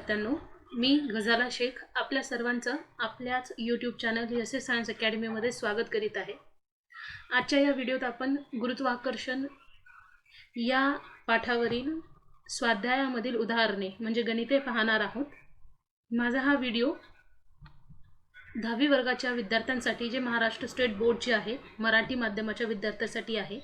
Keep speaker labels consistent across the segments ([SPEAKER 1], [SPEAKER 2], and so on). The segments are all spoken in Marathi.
[SPEAKER 1] विद्यार्थ्यांनो, मी गजाला शेख आपल्या सर्वांचं आपल्याच यूट्यूब चॅनल यशस्वी सायन्स अकॅडमीमध्ये स्वागत करीत आहे। आजच्या या व्हिडिओत आपण गुरुत्वाकर्षण या पाठावरील स्वाध्यायामधील उदाहरणे म्हणजे गणिते पाहणार आहोत। माझा हा व्हिडिओ 10वी वर्गाच्या विद्यार्थ्यांसाठी जे महाराष्ट्र स्टेट बोर्डचे आहे मराठी माध्यमाच्या विद्यार्थ्यांसाठी आहे।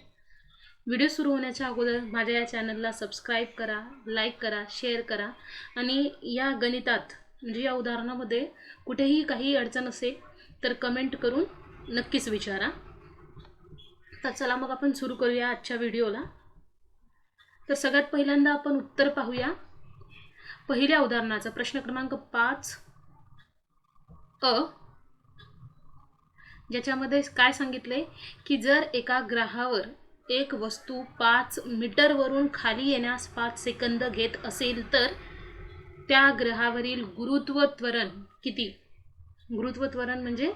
[SPEAKER 1] व्हिडिओ सुरू होण्याच्या अगोदर माझ्या या चॅनलला सबस्क्राइब करा, लाईक करा, शेअर करा आणि या गणितात म्हणजे या उदाहरणामध्ये कुठेही काही अडचण असेल तर कमेंट करून नक्कीच विचारा। तर चला मग आपण सुरू करूया आजच्या व्हिडिओला। तर सगळ्यात पहिल्यांदा आपण उत्तर पाहूया पहिल्या उदाहरणाचा। प्रश्न क्रमांक 5 अ ज्याच्यामध्ये काय सांगितले की जर एका ग्रहावर एक वस्तू 5 मीटरवरून खाली येण्यास 5 सेकंद घेत असेल तर त्या ग्रहावरील गुरुत्व त्वरण किती। गुरुत्व त्वरण म्हणजे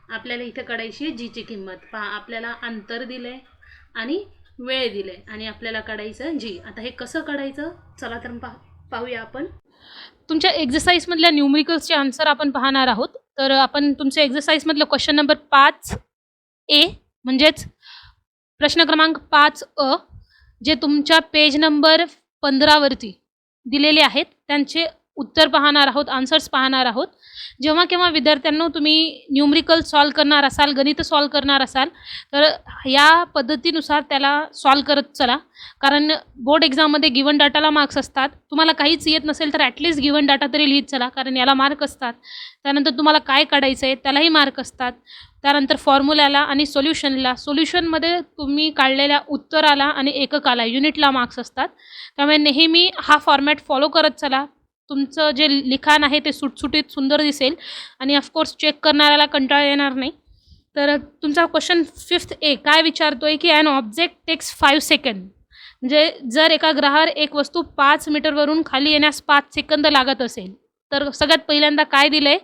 [SPEAKER 1] आपल्याला इथे काढायची आहे जीची किंमत। पहा आपल्याला अंतर दिले आणि वेळ दिले आणि आपल्याला काढायचं जी। आता हे कसं काढायचं चला तर पाहूया आपण। तुमच्या एक्सरसाइज मधल्या न्यूमेरिकल्सचे आन्सर आपण पाहणार आहोत। तर आपण तुमच्या एक्सरसाइज मधलं क्वेश्चन नंबर 5 ए म्हणजेच प्रश्न क्रमांक 5 अ जे तुमच्या पेज नंबर 15 वरती दिलेले आहेत त्यांचे उत्तर पाहणार आहोत, आन्सर्स पाहणार आहोत। जेव्हा केव्हा विद्यार्थ्यांनो तुम्ही न्यूमेरिकल सॉल्व करणार असाल, गणित सॉल्व करणार असाल तर या पद्धतीनुसार त्याला सॉल्व करत चला, कारण बोर्ड एग्जाममध्ये गिवन डाटाला मार्क्स असतात। तुम्हाला काहीच येत नसेल तर ॲटलिस्ट गिवन डाटा तरी लिहित चला, कारण याला मार्क असतात। त्यानंतर तुम्हाला काय काढायचं आहे त्यालाही मार्क असतात। त्यानंतर फॉर्म्युल्याला आणि सोल्युशनला, सोल्युशनमध्ये तुम्ही काढलेल्या उत्तराला आणि एककाला युनिटला मार्क्स असतात। त्यामुळे नेहमी हा फॉर्मॅट फॉलो करत चला। तुमचं जे लिखाण आहे ते सुटसुटीत सुंदर दिसेल आणि ऑफकोर्स चेक करणाऱ्याला कंटाळा येणार नाही। तर तुमचा क्वेश्चन 5 ए काय विचारतोय की ॲन ऑब्जेक्ट टेक्स 5 सेकंड म्हणजे जर एका ग्रहावर एक वस्तू 5 मीटरवरून खाली येण्यास 5 सेकंद लागत असेल तर सगळ्यात पहिल्यांदा काय दिलंय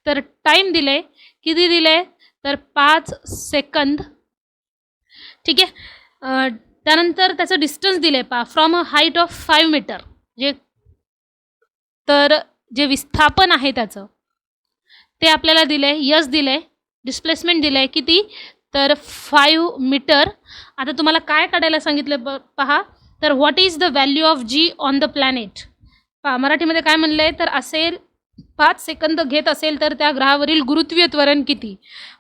[SPEAKER 1] तर टाईम दिलंय। किती दिलंय तर 5 सेकंद, ठीक आहे। त्यानंतर त्याचं डिस्टन्स दिले पहा from a height of 5 metre जे तर जे विस्थापन आहे त्याचं ते आपल्याला दिले, यस दिले, डिस्प्लेसमेंट दिले किती तर 5 मीटर। आता तुम्हाला काय काढायला सांगितलं पहा तर what is the value of G on the planet. पहा मराठीमध्ये काय म्हणलंय तर असेल 5 सेकंद घेत असेल तर त्या ग्रहावरील गुरुत्वीय त्वरण किती।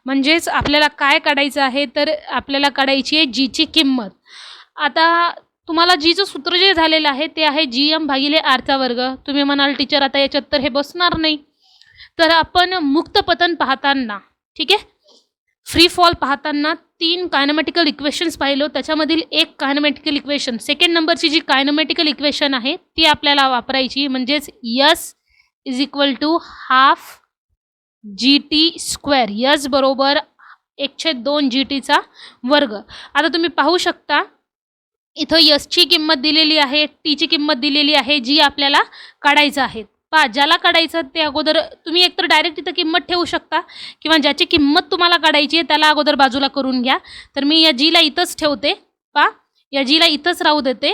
[SPEAKER 1] म्हणजेच आपल्याला काय काढायचं आहे तर आपल्याला काढायची आहे जीची किंमत। आता तुम्हाला जीचं सूत्र जे झालेलं आहे ते आहे gm/r²। तुम्ही म्हणाल टीचर आता याच्यात तर हे बसणार नाही, तर आपण मुक्त पतन पाहताना, ठीक आहे, फ्री फॉल पाहताना 3 कायनेमॅटिकल इक्वेशन्स पाहिलो। त्याच्यामधील एक कायनेमॅटिकल इक्वेशन सेकंड नंबरची जी कायनेमॅटिकल इक्वेशन आहे ती आपल्याला वापरायची, म्हणजेच S is equal to half GT²। S बरोबर 1/2 GT²। आता तुम्ही पाहू शकता इथं यसची किंमत दिलेली आहे, टीची किंमत दिलेली आहे, जी आपल्याला काढायचं आहे। पहा ज्याला काढायचं ते अगोदर तुम्ही एकतर डायरेक्ट इथं किंमत ठेवू शकता किंवा ज्याची किंमत तुम्हाला काढायची आहे त्याला अगोदर बाजूला करून घ्या। तर मी या जीला इथंच ठेवते, पहा या जीला इथंच राहू देते।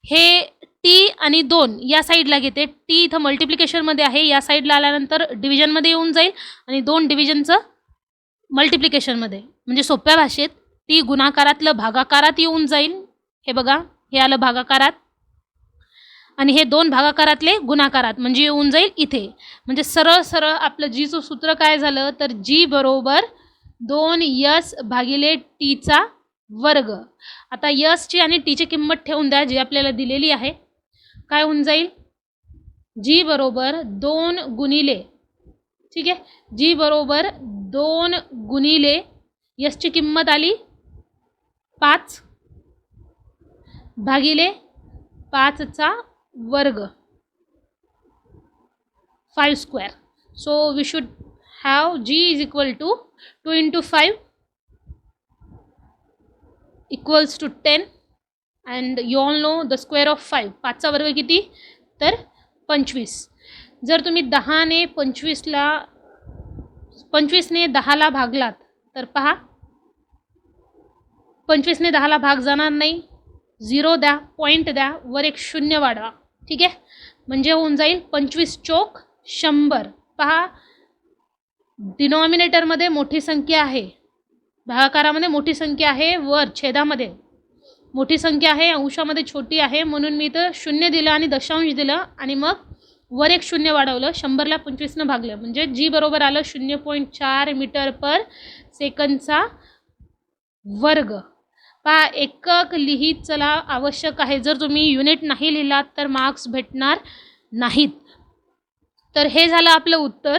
[SPEAKER 1] हे टी आणि 2 या साईडला घेते, टी इथं मल्टिप्लिकेशनमध्ये आहे, या साईडला आल्यानंतर डिव्हिजनमध्ये येऊन जाईल आणि 2 डिव्हिजनचं मल्टिप्लिकेशनमध्ये, म्हणजे सोप्या भाषेत टी गुणाकारातलं भागाकारात येऊन जाईल। हे बघा हे आलं भागाकारात आणि हे 2 भागाकारातले गुणाकारात म्हणजे येऊन जाईल इथे। म्हणजे सरळ सरळ आपलं जीचं सूत्र काय झालं तर जी बरोबर 2s/t²। आता यसची आणि टीची किंमत ठेवून द्या जी आपल्याला दिलेली आहे। काय होऊन जाईल जी बरोबर 2 गुणिले, ठीक आहे, जी बरोबर 2 गुणिले यसची किंमत आली 5 भागिले 5² 5²। So we should have G is equal to 2 × 5 equals to 10 and you all know the square of 5। 5चा वर्ग किती तर 25। जर तुम्ही 10ने 25ने 10ला भागलात तर पहा 25ने 10ला भाग जाणार नाही, 0 द्या, पॉईंट द्या, वर एक 0 वाढवा, ठीक आहे। म्हणजे होऊन जाईल 25 चोक 100. पहा, डिनॉमिनेटरमध्ये मोठी संख्या आहे, भागाकारामध्ये मोठी संख्या आहे, वर छेदामध्ये मोठी संख्या आहे, अंशामध्ये छोटी आहे, म्हणून मी इथं 0 दिलं आणि दशांश दिलं आणि मग वर एक 0 वाढवलं, 100ला 25नं भागलं, म्हणजे जी बरोबर आलं 0.4 मीटर पर सेकंदचा वर्ग. पहा, एकक लिहित चला आवश्यक आहे. जर तुम्ही युनिट नाही लिहिलात तर मार्क्स भेटणार नाहीत. तर हे झालं आपलं उत्तर.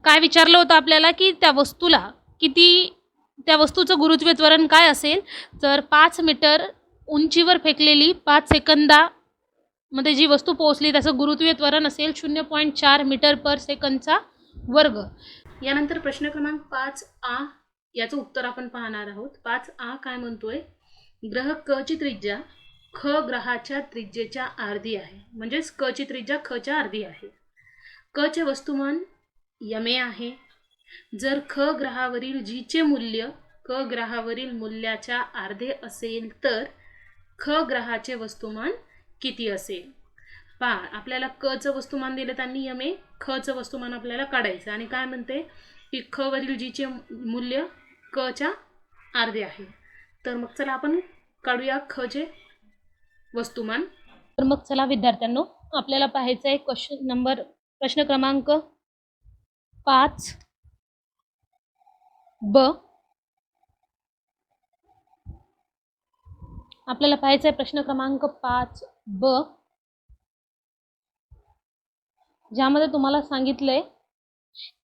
[SPEAKER 1] काय विचारलं होतं आपल्याला की त्या वस्तूचं गुरुत्वीय त्वरण काय असेल, तर 5 मीटर उंचीवर फेकलेली 5 सेकंदामध्ये जी वस्तू पोहोचली त्याचं गुरुत्वीय त्वरण असेल 0.4 मीटर पर सेकंदचा वर्ग. यानंतर प्रश्न क्रमांक 5A याचं उत्तर आपण पाहणार आहोत. 5A काय म्हणतोय, ग्रह क ची त्रिज्या ख ग्रहाच्या त्रिज्येच्या अर्धी आहे, म्हणजेच क ची त्रिज्या ख च्या अर्धी आहे. क चे वस्तुमान यमे आहे. जर ख ग्रहावरील जी चे मूल्य क ग्रहावरील मूल्याच्या अर्धे असेल तर ख ग्रहाचे वस्तुमान किती असेल. पहा, आपल्याला क चं वस्तुमान दिलं त्यांनी यमे, ख चं वस्तुमान आपल्याला काढायचं आणि काय म्हणते की ख वरील जी चे मूल्य क च्या अर्धे आहे. तर मग चला आपण काढूया ख चे वस्तुमान. तर मग चला विद्यार्थ्यांनो, आपल्याला पाहायचं आहे प्रश्न क्रमांक 5B. आपल्याला पाहायचं आहे प्रश्न क्रमांक 5B, ज्यामध्ये तुम्हाला सांगितलंय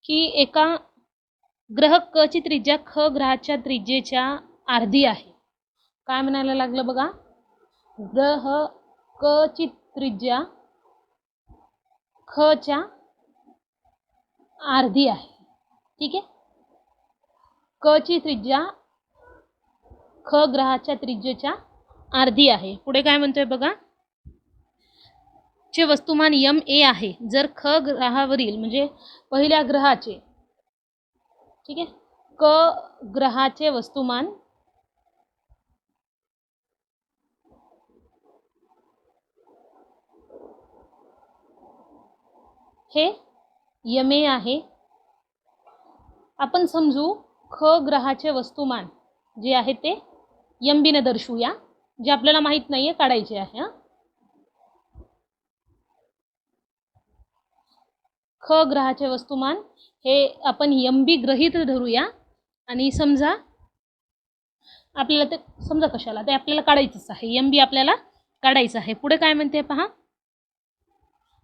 [SPEAKER 1] की एका ग्रह क ची त्रिज्या ख ग्रहाच्या त्रिज्येच्या अर्धी आहे. काय म्हणायला लागलं बघा, ग्रह क ची त्रिज्या ख च्या अर्धी आहे. ठीक आहे, क ची त्रिज्या ख ग्रहाच्या त्रिज्येच्या अर्धी आहे. पुढे काय म्हणतोय बघा, चे वस्तुमान यम ए आहे. जर ख ग्रहावरील म्हणजे पहिल्या ग्रहाचे, ठीक आहे, क ग्रहाचे वस्तुमान हे यमे आहे. आपण समजू ख ग्रहाचे वस्तुमान जे आहे ते यमबीने दर्शवूया, जे आपल्याला माहित नाहीये, काढायचे आहे. ख ग्रहाचे वस्तुमान हे आपण यमबी गृहीत धरूया आणि समजा आपल्याला ते समजा कशाला ते आपल्याला काढायचंच आहे, यमबी आपल्याला काढायचं आहे. पुढे काय म्हणते पहा,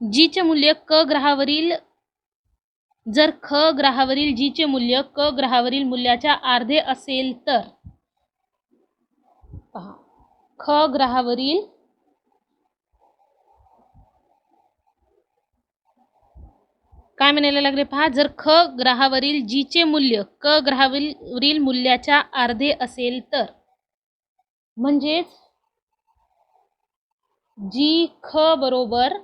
[SPEAKER 1] जी चे मूल्य क ग्रहावरील, जर ख ग्रहावरील जी चे मूल्य क ग्रहावरील मूल्याच्या अर्धे असेल तर, पहा, ख ग्रहावरील काय म्हणायला लागले पहा, जर ख ग्रहावरील जी चे मूल्य क ग्रहावरील मूल्याच्या अर्धे असेल तर, म्हणजेच जी ख बरोबर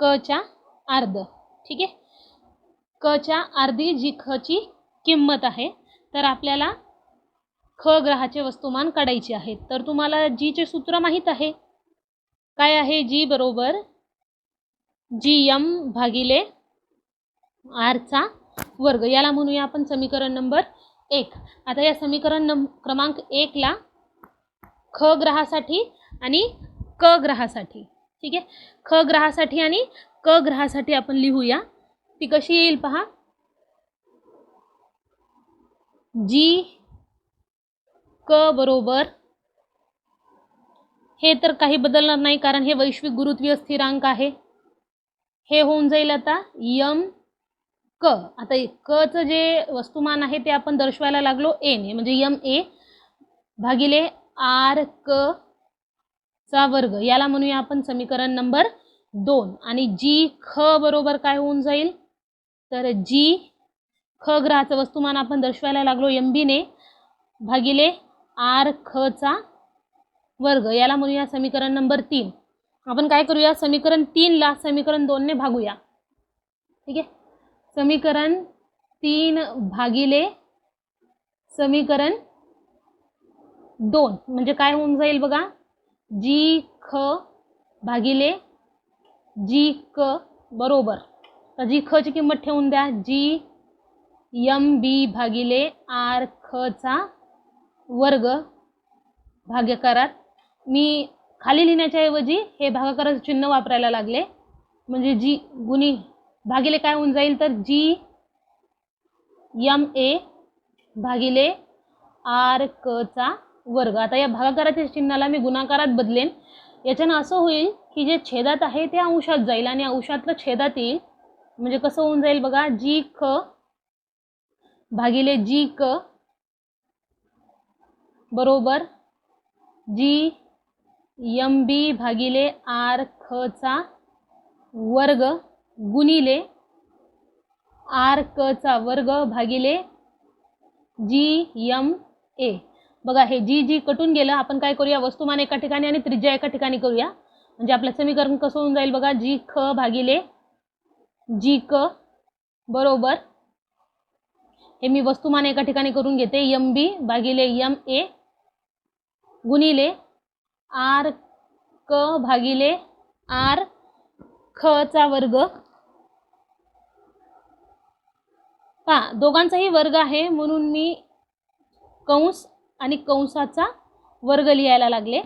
[SPEAKER 1] क च्या अर्ध. ठीक आहे, क च्या अर्धी जी ख ची किंमत आहे, तर आपल्याला ख ग्रहाचे वस्तुमान काढायचे आहे. तर तुम्हाला जी चे सूत्र माहित आहे, काय आहे, जी बरोबर जी एम भागिले आर चा वर्ग. याला म्हणूया आपण समीकरण नंबर 1. आता या समीकरण क्रमांक 1 ला ख ग्रहासाठी आणि क ग्रहासाठी, ठीक आहे, ख ग्रहासाठी आणि क ग्रहासाठी आपण लिहूया. ती कशी येईल पहा, जी क बरोबर, हे तर काही बदलणार नाही कारण हे वैश्विक गुरुत्वीय स्थिरांक आहे, हे होऊन जाईल आता यम क. आता क चं जे वस्तुमान आहे ते आपण दर्शवायला लागलो ए ने, म्हणजे यम ए भागिले आर क चा वर्ग. याला म्हणूया आपण समीकरण नंबर 2. आणि जी ख बरोबर काय होऊन जाईल, तर जी ख ग्रहाचं वस्तुमान आपण दर्शवायला लागलो एम बी ने भागिले आर ख चा वर्ग. याला म्हणूया समीकरण नंबर 3. आपण काय करूया, समीकरण 3 ला समीकरण 2 ने भागूया. ठीक आहे, समीकरण 3 भागिले समीकरण 2 म्हणजे काय होऊन जाईल बघा, जी ख भागिले जी क बरोबर. तर जी ख ची किंमत ठेवून द्या, जी यम बी भागिले आर ख चा वर्ग भागाकारात. मी खाली लिहिण्याच्या ऐवजी हे भागाकाराचं चिन्ह वापरायला लागले, म्हणजे जी गुणी भागिले काय होऊन जाईल, तर जी यम ए भागिले आर क चा वर्ग. आता या भागाकाराच्या चिन्हाला मी गुणाकारात बदलेन. याच्यानं असं होईल की जे छेदात आहे ते अंशात जाईल आणि अंशातलं छेदात येईल. म्हणजे कसं होऊन जाईल बघा, जी ख भागिले जी क बरोबर जी यम बी भागिले आर ख चा वर्ग गुणिले आर क चा वर्ग भागिले जी यम ए. बघा हे जी जी कटून गेलं. आपण काय करूया, वस्तुमान एका ठिकाणी आणि त्रिज्या एका ठिकाणी करूया. म्हणजे आपलं समीकरण कसं होऊन जाईल बघा, जी ख भागिले जी क बरोबर, हे मी वस्तुमान एका ठिकाणी करून घेते, यम बी भागिले यम ए गुणिले आर क भागिले आर ख चा वर्ग. पहा दोघांचाही वर्ग आहे म्हणून मी कंस आणि कंसाचा वर्ग लिहायला लागले.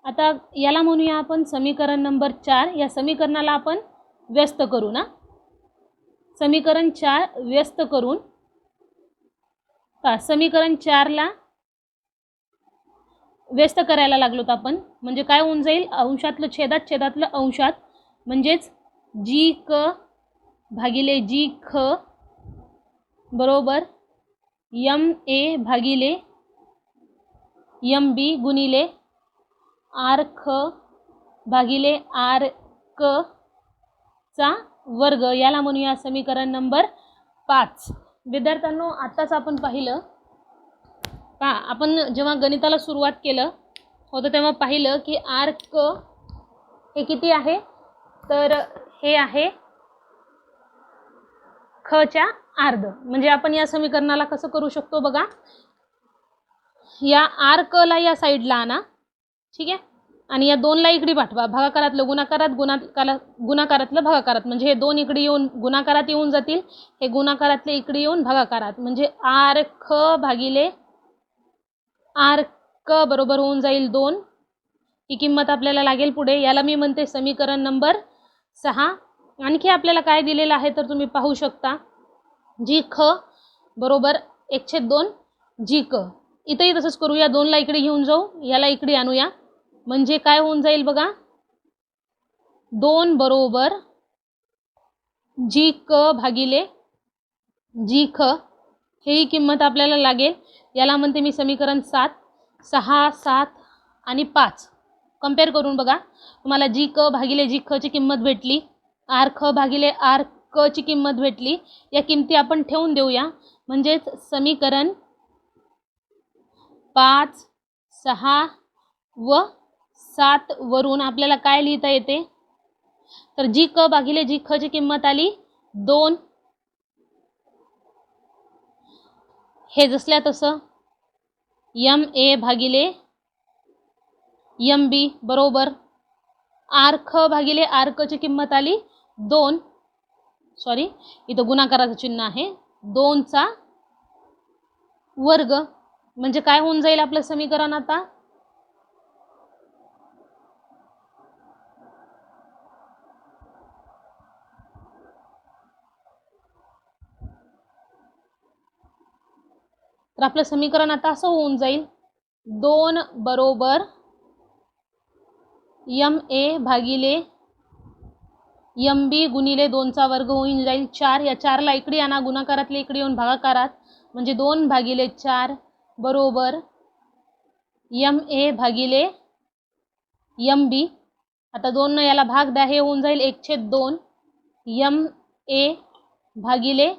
[SPEAKER 1] आता याला म्हणूया आपण समीकरण नंबर 4. या समीकरणाला आपण व्यस्त करू ना. समीकरण 4 व्यस्त करून पहा, समीकरण 4ला व्यस्त करायला लागलोत आपण. म्हणजे काय होऊन जाईल, अंशातलं छेदात, छेदातलं अंशात, म्हणजेच जी क भागिले जी ख बरोबर यम ए भागिले यम बी गुणिले आर ख भागिले आर क चा वर्ग. याला म्हणूया समीकरण नंबर 5. विद्यार्थ्यांनो आत्ताच आपण पाहिलं का, आपण जेव्हा गणिताला सुरुवात केलं होतं तेव्हा पाहिलं की आर क हे किती आहे, तर हे आहे ख च्या अर्ध. म्हणजे आपण या समीकरणाला कसं करू शकतो बघा, या आर क ला या साईडला आणा, ठीक आहे, आणि या 2ला इकडे पाठवा. भागाकारातलं गुणाकारात, गुणाकारातलं भागाकारात. म्हणजे हे 2 इकडे येऊन गुणाकारात येऊन जातील, हे गुणाकारातले इकडे येऊन भागाकारात. म्हणजे आर ख भागिले आर क बरोबर होऊन जाईल 2. ही किंमत आपल्याला लागेल पुढे. याला मी म्हणते समीकरण नंबर 6. आणखी आपल्याला काय दिलेलं आहे तर तुम्ही पाहू शकता, जी ख बरोबर 1/2 जी क. इथंही तसंच करूया, 2ला इकडे घेऊन जाऊ, याला इकडे आणूया. म्हणजे काय होऊन जाईल बघा, 2 बरोबर जी क भागिले जी ख. ही किंमत आपल्याला लागेल. याला म्हणते मी समीकरण 7. 6, 7 आणि 5 कंपेअर करून बघा, तुम्हाला जी क भागिले जी ख ची किंमत भेटली, आर ख भागिले आर क ची किंमत भेटली. या किमती आपण ठेवून देऊया. म्हणजेच समीकरण 5, 6 व 7 वरून आपल्याला काय लिहिता येते, तर जी क भागिले जी ख ची किंमत आली 2. हे जसल्या तसं यम ए भागिले यम बी बरोबर आर ख भागिले आर क ची किंमत आली 2. सॉरी, इथं गुणाकाराचं चिन्ह आहे, 2 चा वर्ग. म्हणजे काय होऊन जाईल आपलं समीकरण आता, तर आपलं समीकरण आता असं होऊन जाईल, 2 बरोबर यम ए भागिले यम बी गुणिले 2 चा वर्ग होऊन जाईल 4. या 4ला इकडे आणा, गुणाकारातले इकडे येऊन भागाकारात. म्हणजे 2 भागिले 4 बरोबर यम ए भागिले यम बी. आता 2 न याला भाग द्या, हे होऊन जाईल 1/2 यम ए भागिले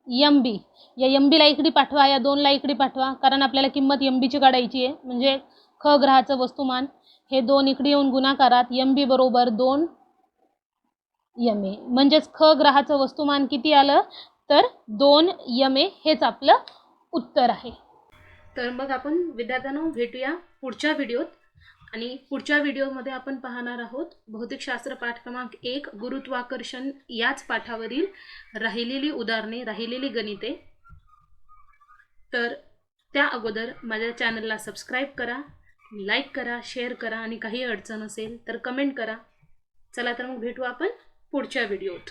[SPEAKER 1] यम बी. या यम बीला इकडे पाठवा, या 2ला इकडे पाठवा, कारण आपल्याला किंमत यम बीची काढायची आहे. म्हणजे ख ग्रहाचं वस्तुमान, हे 2 इकडे येऊन गुणाकारात, यम बी बरोबर 2 यम ए. म्हणजेच ख ग्रहाचं वस्तुमान किती आलं, तर 2 यम ए. हेच आपलं उत्तर आहे. तर मग आपण विद्यार्थ्यांनो भेटूया पुढच्या व्हिडिओत. आणि पुढच्या व्हिडिओमध्ये आपण पाहणार आहोत भौतिकशास्त्र पाठ क्रमांक 1 गुरुत्वाकर्षण याच पाठावरील राहिलेली उदाहरणे, राहिलेली गणिते. तर त्या अगोदर माझ्या चॅनलला सबस्क्राईब करा, लाईक करा, शेअर करा आणि काही अडचण असेल तर कमेंट करा. चला तर मग भेटू आपण पुढच्या व्हिडिओत.